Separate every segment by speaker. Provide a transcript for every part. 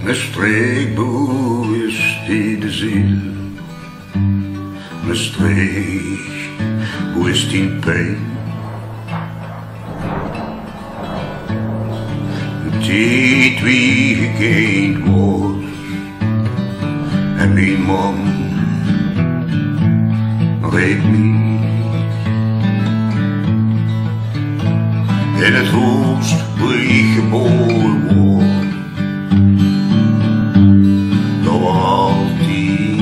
Speaker 1: Mijn streekboer is die de ziel. Mijn streekboer is die pijn. Die wie gegeend wordt. En mijn man weet niet. In het hoest waar ik geboren word. Dat was altijd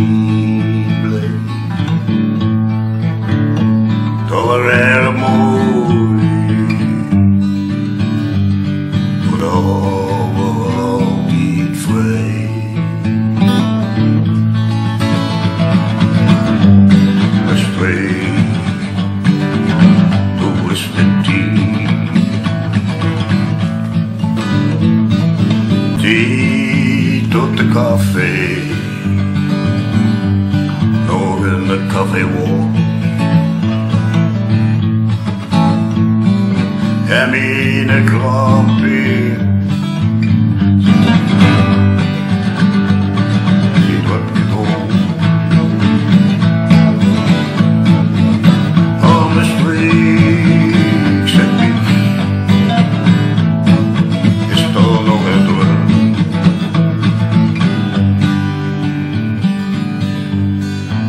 Speaker 1: blij. Dat was erg mooi. Dat was altijd vrij. Een streek, toen was de tijd. Die tot de café, nog in de café wall. En mijn klampje ziet wat gewoon. Al mijn streek zet ik, is toch nog een droom.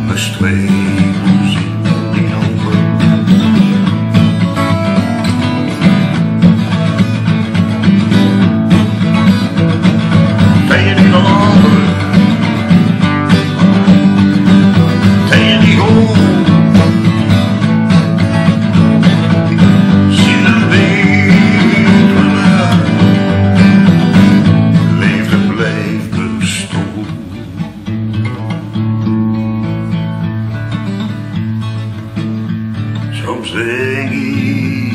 Speaker 1: Mijn streek ziet niet over. Ben je niet geloven? Ben je niet goed? Zie de leven leefde bleef bestaan. Soms denk ik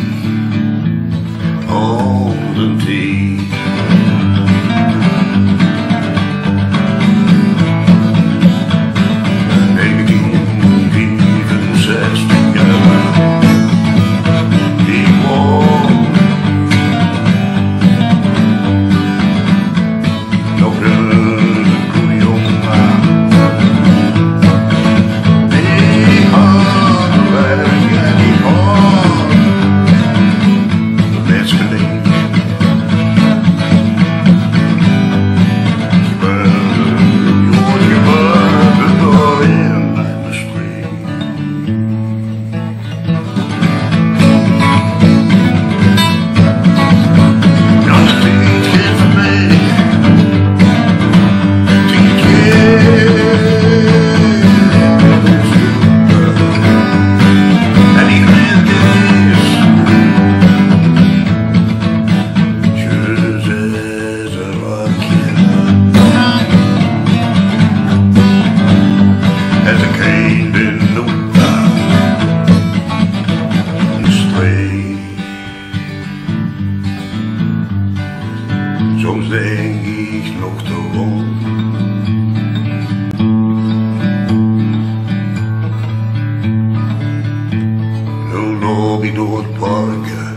Speaker 1: aan de tijd. Soms denk ik nog te rond. Nu loop ik door het parken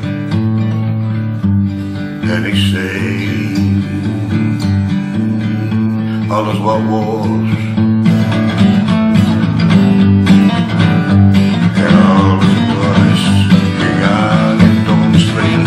Speaker 1: en ik zing alles wat was. En alles was gegaan in de streek.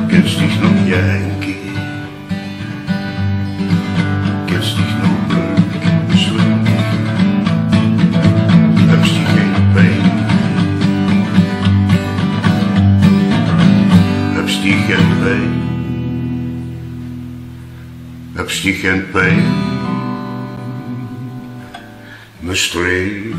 Speaker 1: Kennst dich noch Yankee? Kennst dich noch leuk, swing? Hebst dich geen pijn? Hebst dich geen pijn? Hebst dich geen pijn? Mijn streek